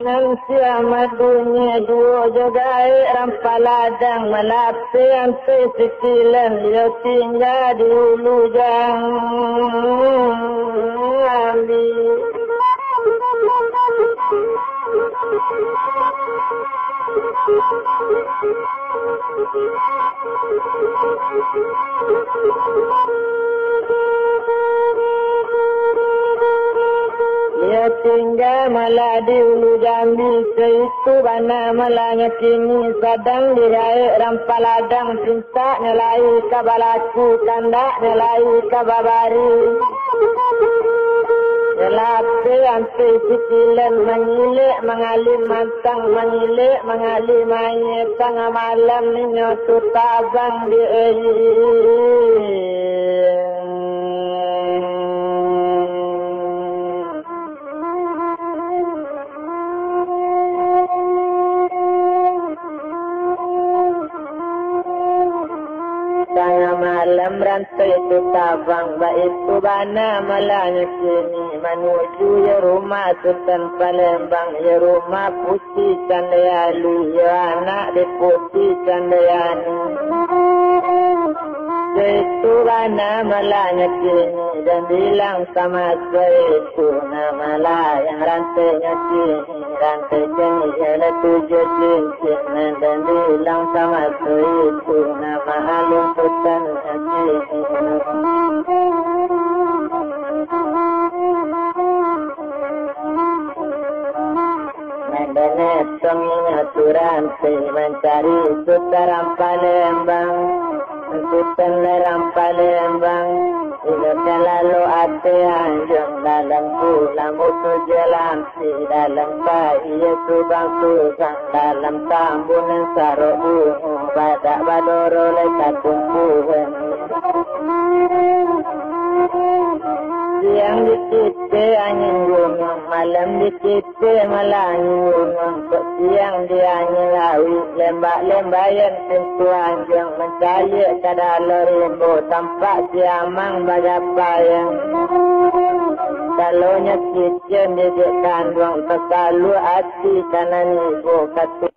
Nansia madunya dua jagai rampaladang melapsi anti sikilan dia tinggal di ulu jambi. Dia tinggal malah di ulu jambi seitu bana malanya kini sadang dirai rampaladang cinta nelai kabalaku tanda nelai kababari Jelape anti sikilan mengilik mengalim mantang mengilik mengalim mayat tengah malam minyotu tabang di tengah malam rantai itu tabang baik itu bana malanya kini menuju ya rumah Sultan Palembang ya rumah putih Candayali ya anak di putih Candayani itu bana malanya kini dan bilang sama saya itu nama lah yang rantainya kini rantai kini ada 7 cincin dan bilang sama saya itu nama Alung Sultan kini Medanet songinya turantai mencari Sultan Palembang Sultan Palembang Ibadah lalu ate anjung dalam pulang usul jalan si dalam bayi subang susang dalam tambunan sarok bungu badak badoro lekat tumpuan siang dikite angin gunung malam dikite malah angin gunung siang dia angin lawi lembak-lembayan pintu anjung mencari kadal rimbo tampak siamang bagapayang kalau kitchen di kandung terlalu hati kanan ibu katu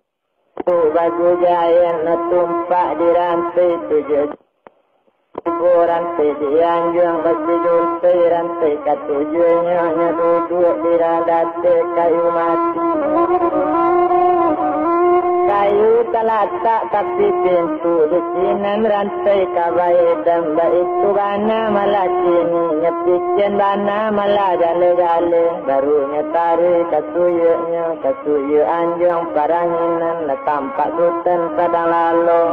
bagu jaya tumpak di rantai 7 rantai di anjung bertidur rantai ketujuhnya duduk di radate kayu mati kayu telatak tapi pintu di sinan rantai kabai dan itu bana malah kini nyepikin bana malah gale-gale barunya tarik kasuyu anjung paranginan tampak Sultan kadang lalu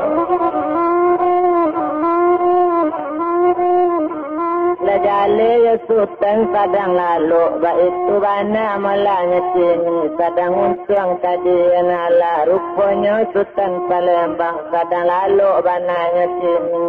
Lajale ya Sultan sadang lalu baik tu bana malanya kini sadang untung tadi nala rupanya Sultan Palembang sadang lalu bananya kini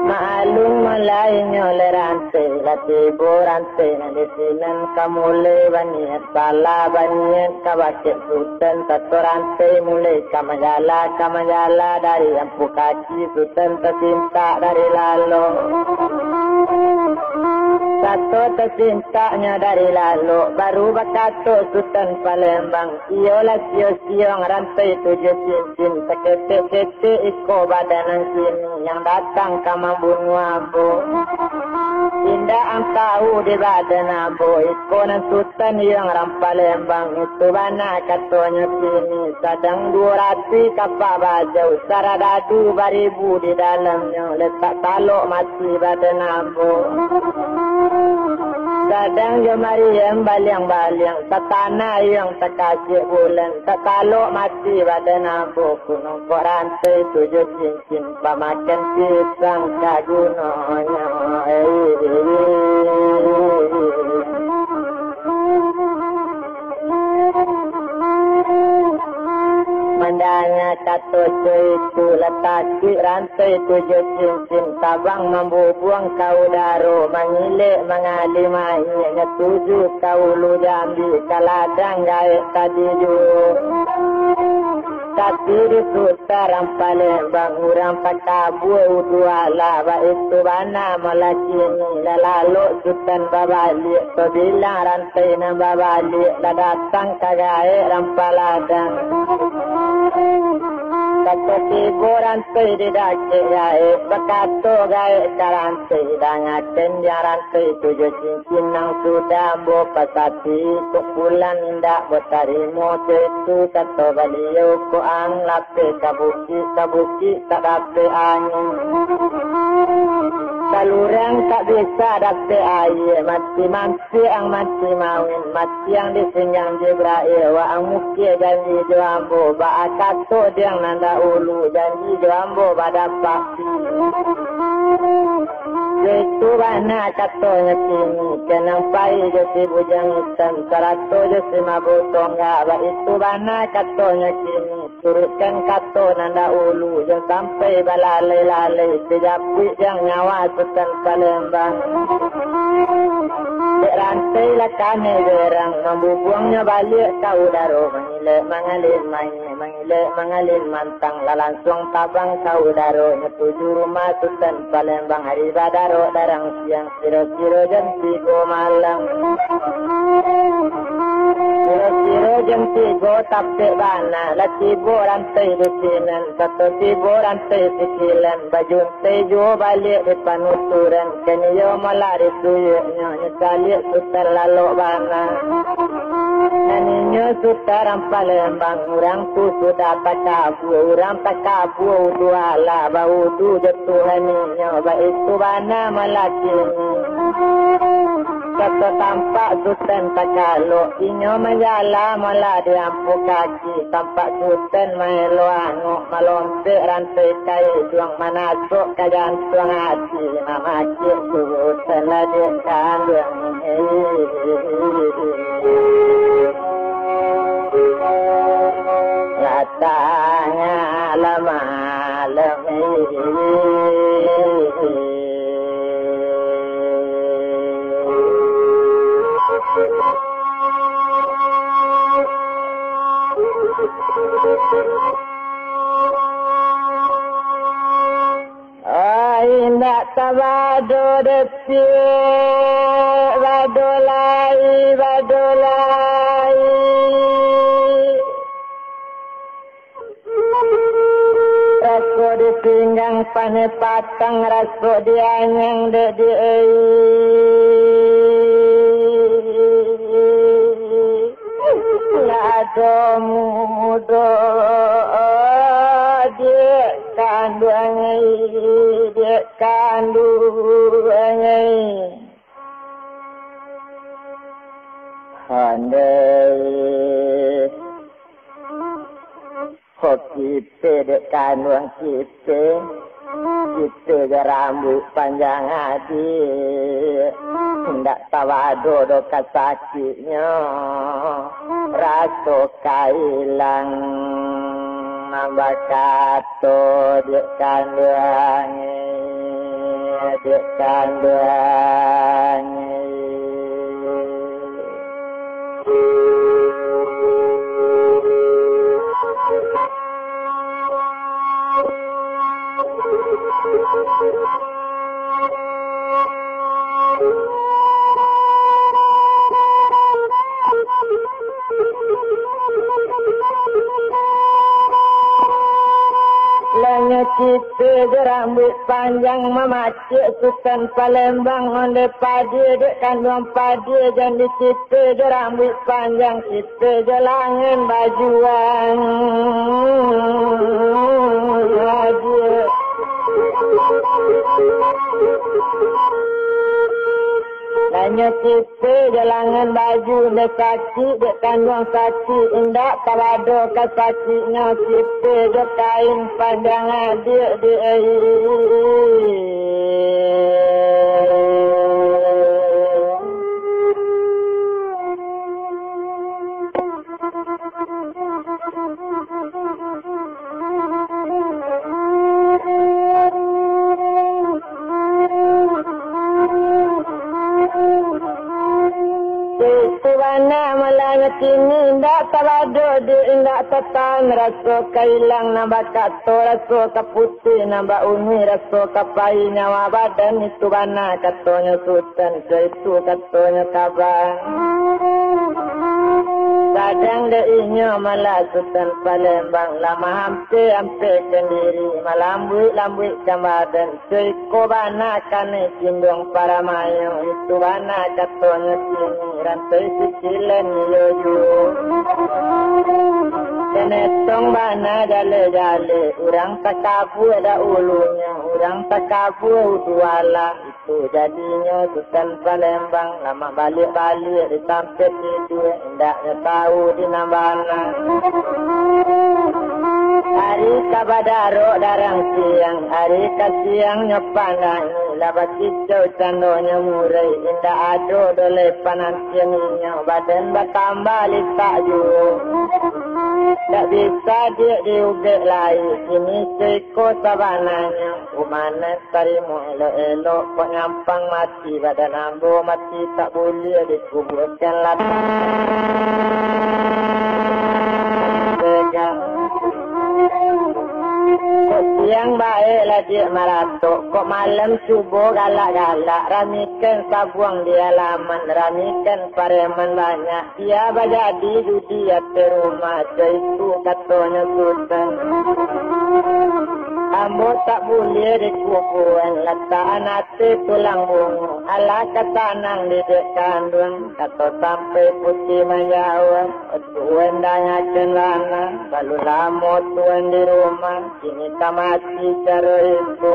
maalung malainya le rantai latibo rantai di sinan kamu le baniat bala baniat kabake Sultan satu rantai mulai kamajala dari ampu kaki Sultan tercinta dari lalu satu tercintanya dari lalu baru bakato Sultan Palembang iolah siang rantai 7 cincin sekete iko badanan sini yang datang kama bunuh abu indah angkau di badan abu iko nan Sultan yang Palembang itu bana katonya sini sadang 200 kapal bajau saradadu baribu di dalamnya letak taluk mati badan abu kadang jemari yang baliang-baliang tatana yang terkasih bulan terkaluk mati badan abu gunung rantai 7 cincin pamakan pisang kagunanya mandanya kata itu letaki rantai 7 cincin tabang membubuang kau daro mengilik mengalimainya 7 kau lu jambi kaladang gaek tadi ju Tapi di sutaran Palembang orang pakabu dua laba itu bana melakini lalu sultan babalik so bilang rantai na babalik la datang kagai rampaladang kata tibo rantai di dake gai bakato gai karantai dangaten dia rantai tujuh cincin nang sudah bo pasati kupulan indah botarimo itu kata baliau ko ang lape kabuki tak dapat angin kalurang tak bisa dapat air mati ang mati mawin mati yang disenyang Jibril wa ang mukir janji joambo ba akato diang nanda ulu janji joambo pada paksi itu bana katonya kini kenang pai jesi bujang hitam sarato jesi mabutong ba itu bana katonya kini turutkan kato nanda ulu yang sampai balalai-lalai sejapit yang nyawa Sultan Palembang rantai lah kami gerang membubuangnya balik kau daro mengalir mantang lah langsung tabang kau daro tujuh rumah Sultan Palembang hari badaro darang siang siro-siro jam 3 malam siro-siro jam 3 tapi bana lah tibo rantai di sinan satu tibo rantai sikilan baju tejo balik di panuturan keniyo malari tuyuknya nyesali sutar lalu bana naninya sutaran Palembang orang tu sudah pakabu dua lah bau tu jatuhaninya ba itu bana melakini kata tampak sultan pakalo inyo menjala malah diampu kaki tampak sultan melo anu malonte rantai kai juang manasuk ke jantung hati nama cik sultan lagi kandung latanya lama indah tabado depi badolai raso di pinggang pane patang raso di anyang de di lado mudo dia kandungai handai kita dek kandung kita rambut panjang hati hendak tawado do kasakitnya raso kailang nambakato dek kandung kita rambut panjang memacik Sultan Palembang onde padi dek kandung padi jadi kita rambut panjang kita jalangan bajuan hanya kita jalangan baju dek kaki dek kandung kaki indak kalado ke kakinya kita dek kain panjang adik di Tuana katanya kini ndak tabado di ndak tatan rasa kailang nambah kato rasa kaputih nambah uni rasa kapai nyawa badan itu bana katanya sultan itu katanya kabar kadang deinya malah sultan Palembang lama hampir kendiri malambui jambatan seiko bana kane cindong para mayo itu bana katanya kini rantai sicilan yoyo kenetong bana jale orang takabu ada ulunya orang takabu uduala itu jadinya sultan Palembang lama balik disampet itu indaknya tahu di nambana hari kabadaro darang siang hari kasiang nyopanani labat hijau candonya murai indah ado dole panan siangnya badan bertambah litak juga tak bisa dia diubek lagi kini seko sabananya umana tarimu elo kok nyampang mati badan ambo mati tak boleh dikuburkan lagi siang baiklah dia maratuk kok malam subuh galak-galak ramikan sabuang di halaman ramikan pareman banyak dia bajadi judi atas rumah itu katanya sultan ambo tak boleh dikukuhan letaan hati tulang bungu ala katanang di dek kandung kata sampai putih menjawab tuan danya celana lalu lama tuan di rumah kini mati cara itu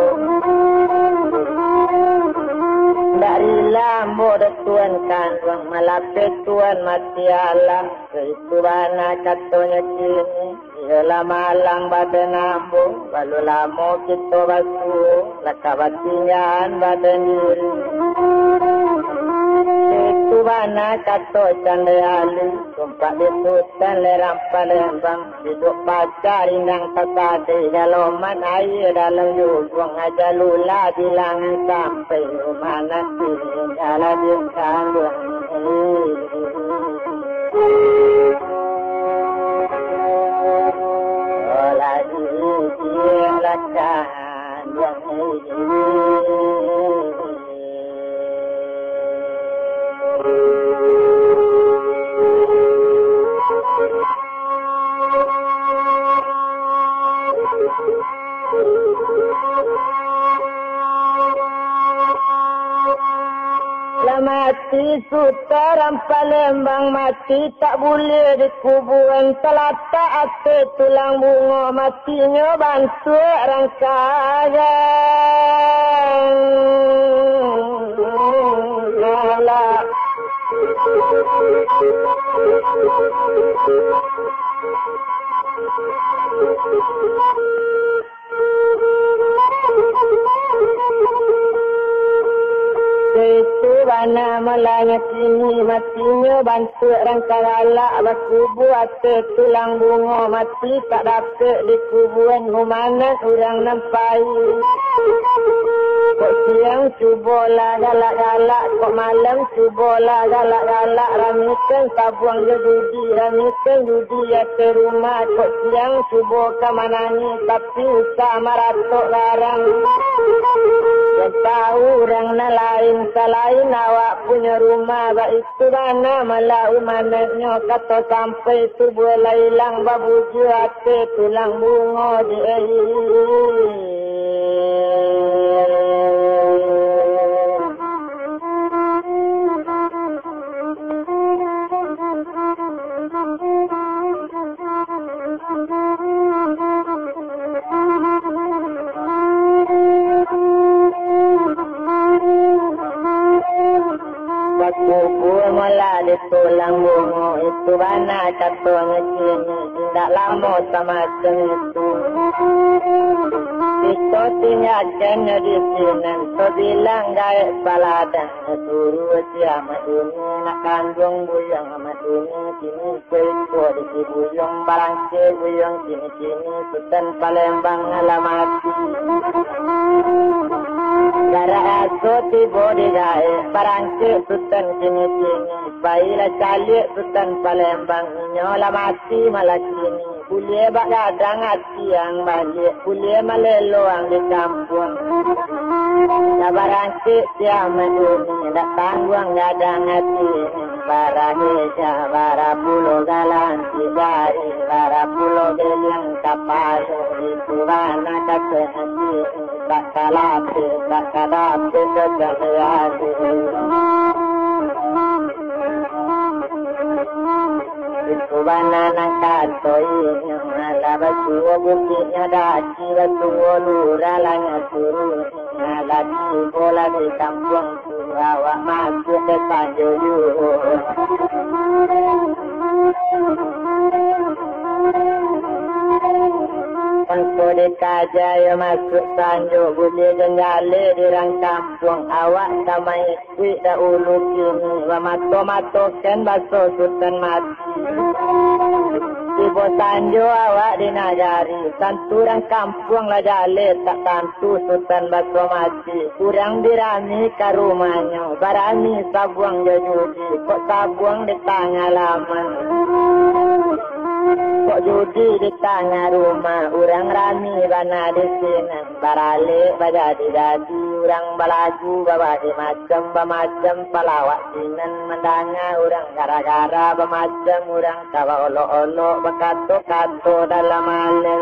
dari lambo de tuan kandung malapet tuan mati Allah itu bana katanya kini ialah malang badan ambo lalu lama kita basuh lakabatian badan diri itu bana kato canda alu sumpah ditutan lerang Palembang hidup pacar indang takade galoman air dalam jubung aja lula bilangan sampai rumah nanti ala di kandung lagi dia lakan yang ini mati sutaram Palembang mati tak boleh dikuburan telata ate tulang bunga matinya bantu rangkaian lala itu bana malanya kini matinya bantu rangkaian berkubu ate tulang bunga mati tak dapat dikuburan rumana orang nampai kok siang cubolah galak-galak kok malam cubolah galak-galak ramikan sabuang judi ramikan judi ate rumah kok siang cubo ke manani tapi usah maratok larang yang tahu orang lain selain awak punya rumah baik itu mana malah umannya kata sampai tu boleh hilang babuju hati tulang bunga di Kubu malah di tulang bunga itu bana katanya kini tidak lama sama itu itu tindakannya di sini so bilang gaya paladan suruh siapa ini nak kandung buyang amat ini kini kuiku di buyang barangke buyang kini Sultan Palembang alamati gara aso tibo di gaya barangke Sultan kini Baiklah calik Sultan Palembang nyola mati malah kini. Boleh bak gadang hati yang balik. Boleh maleloang di kampung. Sabarang kiamat ini tak tanggung gadang hati. Para heja, para pulau galanti dari, para pulau geliang kapal. Itu mana kata nanti. Tak kalapi, tak kalapi kejadian. Itu mana nak katoi yang ala basuh bukitnya daki basuh luralanya suruh lagi bola di kampung awak masuk ke Tanjung. Pangko di kajaya masuk Tanjung boleh jenjali di rang kampung awak sama ikut dahulu kini mato-matokan baso Sultan mati. Ibu Tanjung awak dinajari santurang kampung lah jale tak tantu Sultan baso mati. Kurang dirami ke rumahnya barami sabuang jajudi kok sabuang di tengah laman. Kok judi di tengah rumah, orang rami bana di sini. Baralik bajadi-jadi, orang balaju bawa di macam-macam pelawak sinan mendanga. Orang gara-gara bermacam, orang kawa olok-olok berkato-kato dalam malam.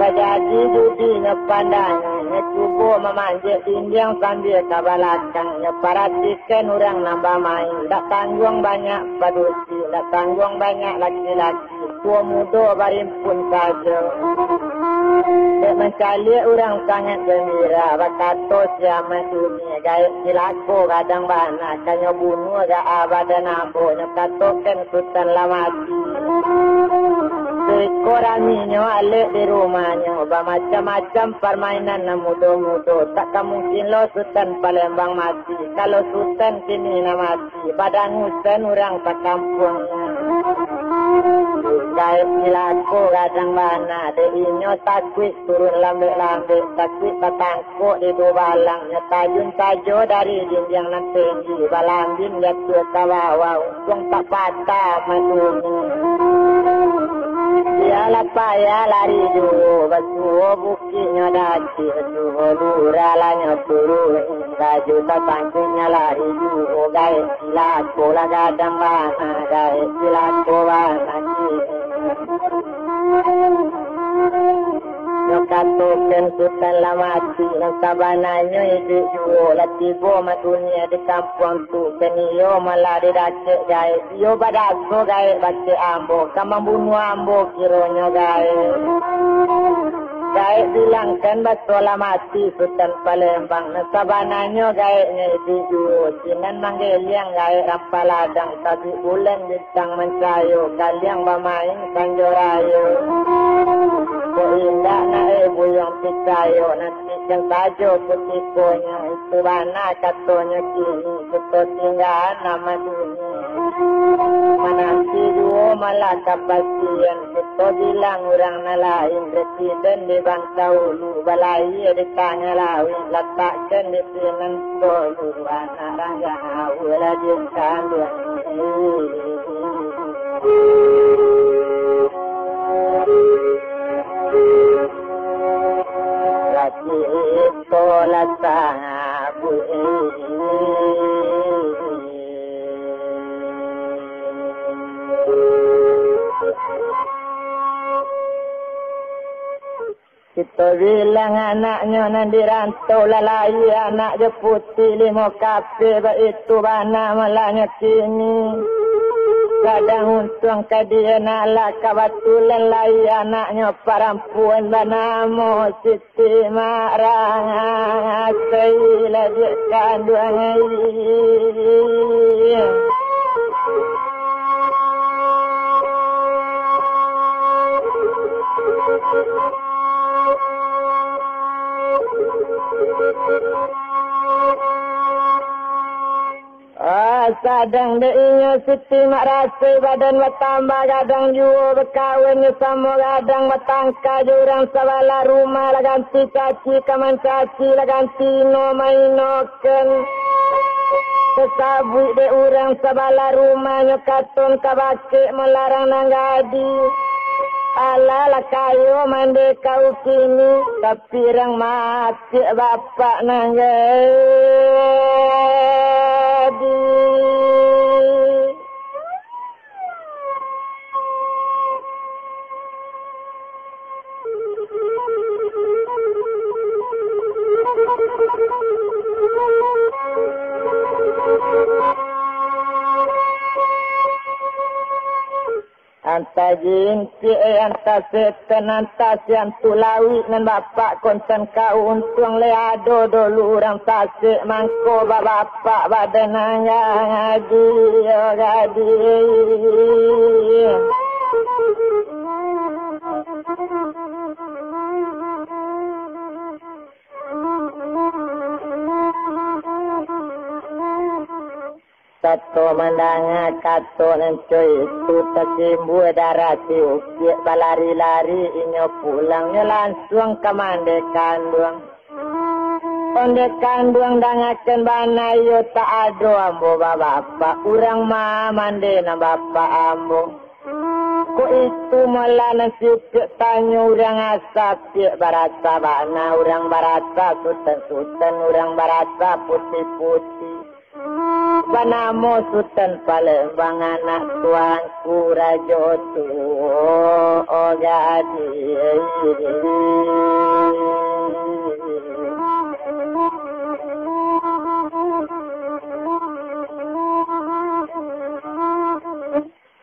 Bajadi judi ngepandang, ngecubo memanjat dinding sambil ke belakang. Ngeperhatikan orang nambah main, tak tanggung banyak padusi, tak tanggung banyak laki-laki. Tua muda barimpun saja. Dek mencari orang sangat gembira. Berkata siapa dunia gaya silako kadang bana. Kanya bunuh gak abad dan ambo. Nyekatokan Sultan lamati. Sekoranginyo alik di rumahnya. Bermacam-macam permainan muda-muda. Tak mungkin lo Sultan Palembang mati. Kalau Sultan kini nak mati. Badan Husain orang tak kampungnya. Gaya silako kadang bana. Deinyo takwik turun lambik-lambik. Takwik tatangkuk di dua balang. Tajun tajo dari dinding nan tinggi. Balambin jatuh ke bawah. Untung tak patah matunya. Dialah payah lari dulu. Basuh bukitnya daki. Basuh luralanya turun. Baju tatangkuknya lari dulu. Gaya silako lah kadang bana. Gaya silako bana. Nyokatokan Sultan lamati. Nang sabananya hidup jua. Latibo matunya di kampung tu. Keniyo malah didakik gaya. Yo badaso gaya baca ambo. Kamang bunuh ambo kironya gaya. Gaya bilangkan basolah mati Sultan Palembang. Nang sabananya gaya hidup jua. Sinan manggil yang gaya rampaladang. Tapi bulan bintang mencayo. Kaliang bermain kanjorayo. Kok indah nak ibu yang picayo. Nanti yang tajo putikonya. Itu mana katanya kini. Kita tinggal nama dunia. Menanti dua malah kepastian. Kita bilang orang lain. Presiden di bangsa ulu. Balai di tengah laut. Letakkan di sinan dulu. Anak raja awal di kandung. Laki itolah sahabu kita bilang anaknya nanti rantau lalai anak je putih 5 kafe itu bana malahnya kini. Kadang untung ke dia nak kebetulan lai anaknya perempuan bernama Siti Marah. Saya dia kandung. Kadang dia Siti mak rasa badan bertambah. Kadang jua berkawinnya sama. Kadang bertangka jurang sabala rumah. Lah ganti caci kaman caci. Lah ganti no mainokan. Kesabui de urang sabala rumahnya katon kabake melarang nanggadi. Alala kayo mande kau kini tapi rang mati bapak nanggadi. Anta jinci anta setan anta sian tulawi nan bapak konsen kau untung leado dulu orang tasik mangko bapak badan ngadi gadi. Satu mandanga kato nencoy itu tersimbu darah siukik balari-lari inyo pulangnya langsung ke mande kandung. Onde kandung dangaken bana yo tak ado ambo bapak urang ma mande na bapak ambo. Ko itu malah nasiukik tanyo urang asap pik barasa bana urang barasa sultan urang barasa putih-putih. Banamo Sultan Palembang anak tuanku Rajo Tuo Gadi.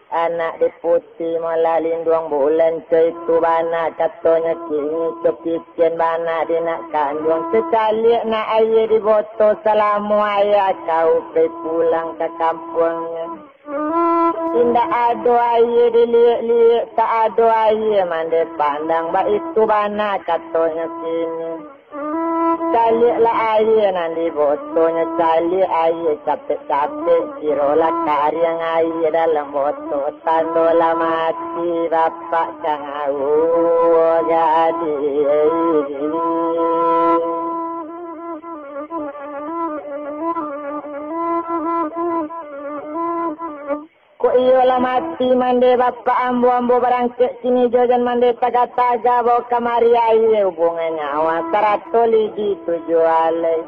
Anak diputi malah lindung bulan itu bana katanya kini kepikian bana di nak kandung sekali nak air di botol salamu ayah kau pergi pulang ke kampungnya. Tidak ada air dilihat-lihat tak ada air mandi pandang bah itu bana katanya kini. Cali lah air nanti botolnya cali air capek-capek kirolah kariang air dalam botol tandolah mati bapak kau jadi. Ko iyalah mati mande bapak ambo barangkit sini jojan mande taga-taga bawa kamari air hubungan nyawa 100 ligi tujualai.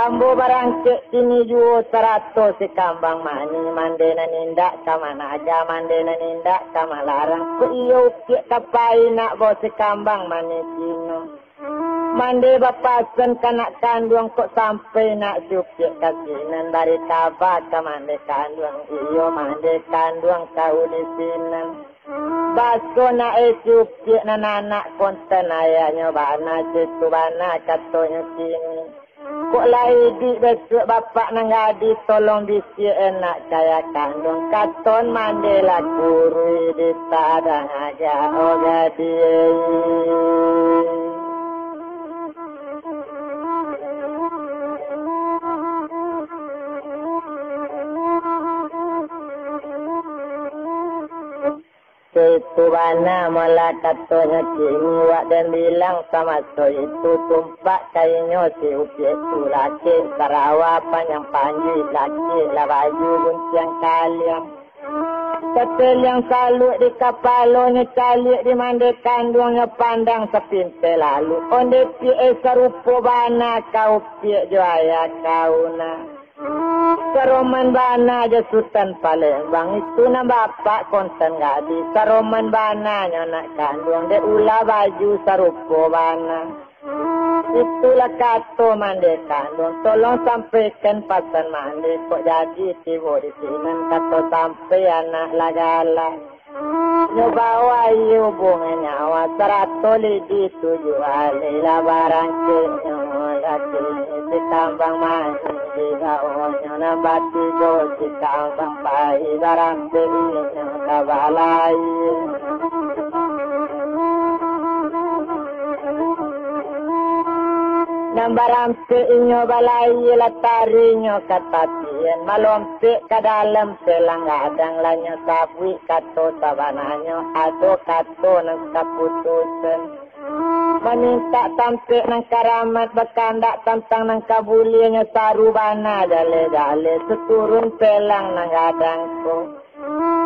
Ambo barangkit sini juo 100 si kambang mani mande nanindak kamana aja mande nanindak kamalarang. Ko iyo ukik kapai nak bawa si kambang mani sino. Mande bapasan kanak kandung kok sampai nak supik kasinan dari kaba ke mande kandung iyo mande kandung kau di sini. Baso nak supik nan anak konten ayahnya bana situ bana katonya sini. Kok lai di besok bapak nanggadi tolong bisi enak kaya kandung katon mande lah kurui di tadang aja oh gadi. Itu bana malah katanya kini wak dan bilang sama so itu tumpak kainyo si upi itu laki Sarawak panjang panji laki lah baju bunciang kaliang. Ketel yang salut di kapalonya calik di mande kandungnya pandang sepintai lalu. Onde pie serupo bana kau pie juaya kau na. Saroman bana aja Sultan Palembang itu na bapak konten gadi. Saroman bana nak kandung de ulah baju sarupo bana. Itulah kato mande kandung. Tolong sampaikan pasan mande kok jadi tibo di sini kato sampai anak lagala. Nyobawa iyo bunga nyawa 100 lidi tujualai lah barang laki di tambang mandi di bawahnya nampak tiga di tambang pai barang belinya kabalai. Nambarampe inyo balai latarinya katatian malompe ke dalam selanggadang lanya sabwi kato sabananya ado kato nang kaputusan. meminta tampik nang karamat berkandak tentang nang kabulinya sarubana dale-dale seturun pelang nang gadangku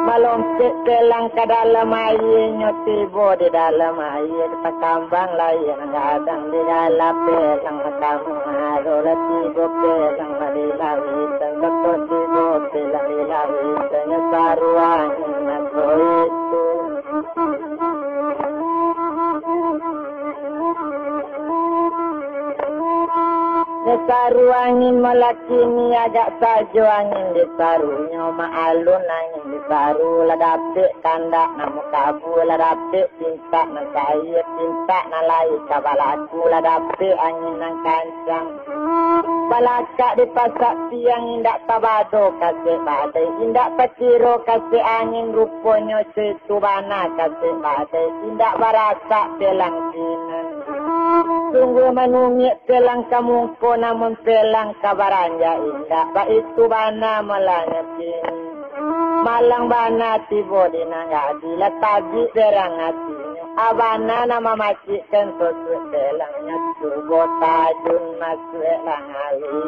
melompit pelang ke dalam air nyotibo di dalam air pakambang lain nang gadang di dalam pelang pakambang arola tibo pelang malilawi tengok tibo pelang lilawi tengok saruang nato itu saru angin melakini agak sajo angin disarunya maalun angin disaru ladapik kandak namu kabu ladapik cinta nang kaya cinta nang lai kabalaku ladapik angin nang kancang balakak di pasak siang indak tabado kasih badai indak peciro kasih angin rupanya situ bana kasih badai indak barasak belang sinan sungguh menungik pelang kamungko namun pelang kabaranja indah ba itu bana melanyatin malang bana tibo dinangadi latabi berang hatinya abana nama macikan sosu pelangnya tubo tajun masuk elang ali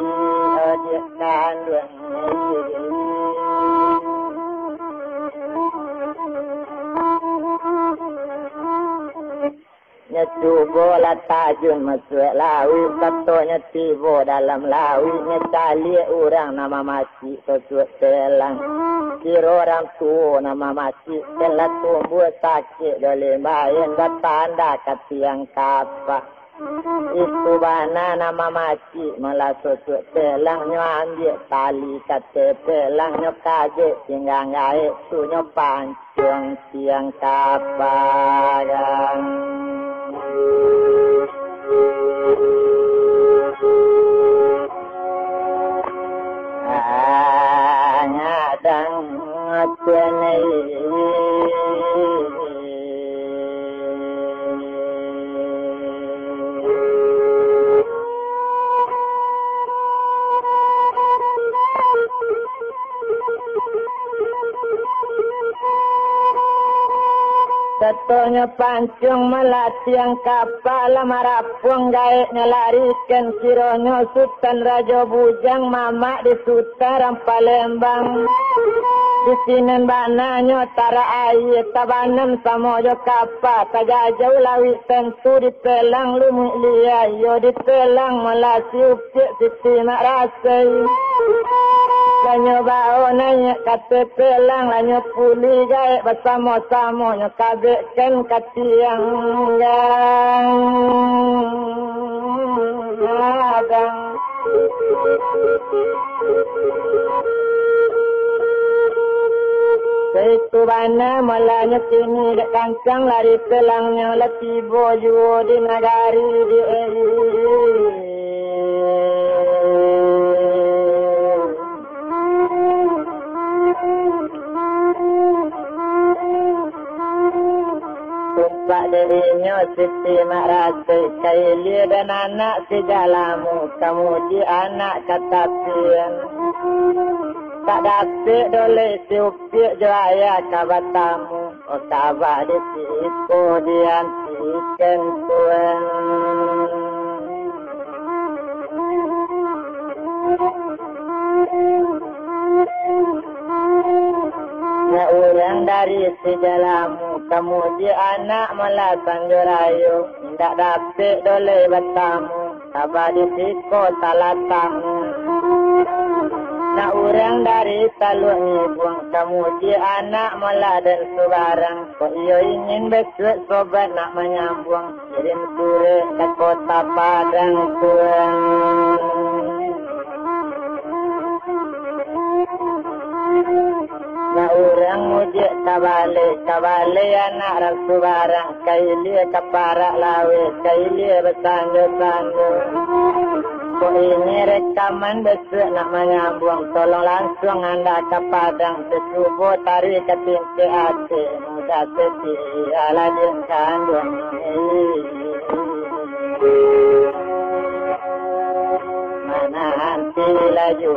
odiak kandung nyetubo la tajun masuk lawi katonya tibo dalam lawi nyecali orang nama mati sosok telang kira orang tua nama mati telah tumbuh sakit doleh main bertanda kat tiang kapak itu bana nama mati malah sosok telang ambil tali kat telang kaget tinggal ngait tu pancung tiang kapak ngadang tenai Satunya pancung melatiang kapal marapung gaeknya larikan kironyo Sultan Raja Bujang mamak di Sutaran Palembang di sinen bananyo tara air tabanan samojo kapal tajajau lawi tentu di pelang lumik liya yo di pelang melasi upik sisi mak rasai lanyo bao nanya kata pelang lanyo puli gaek bersama-sama nyo kabekkan katiang abang Seitu bana malanya kini dek kancang lari pelangnya latibo juo di nagari di Pak dirinya siti marasai kaili dan anak segalamu kamu di anak katapian tak dapat doleh siupik jaya kabatamu oh kabak di siku diantikan tuan ya orang dari segalamu kamu di anak melasan jurayu tidak dapat doleh batamu kabak di siku salatamu nak orang dari taluk ni buang kamu di anak meladan sebarang kok iyo ingin besok sobat nak menyambung kirim surat ke kota Padang tuan na orang mujik kabale anak rasu barang kaili kaparak lawe kaili bersandu-sandu kok ini rekaman besok nak menyambung tolong langsung anda ke Padang sesubuh tarik ke tinggi hati mudah seti ala kandung mana nanti laju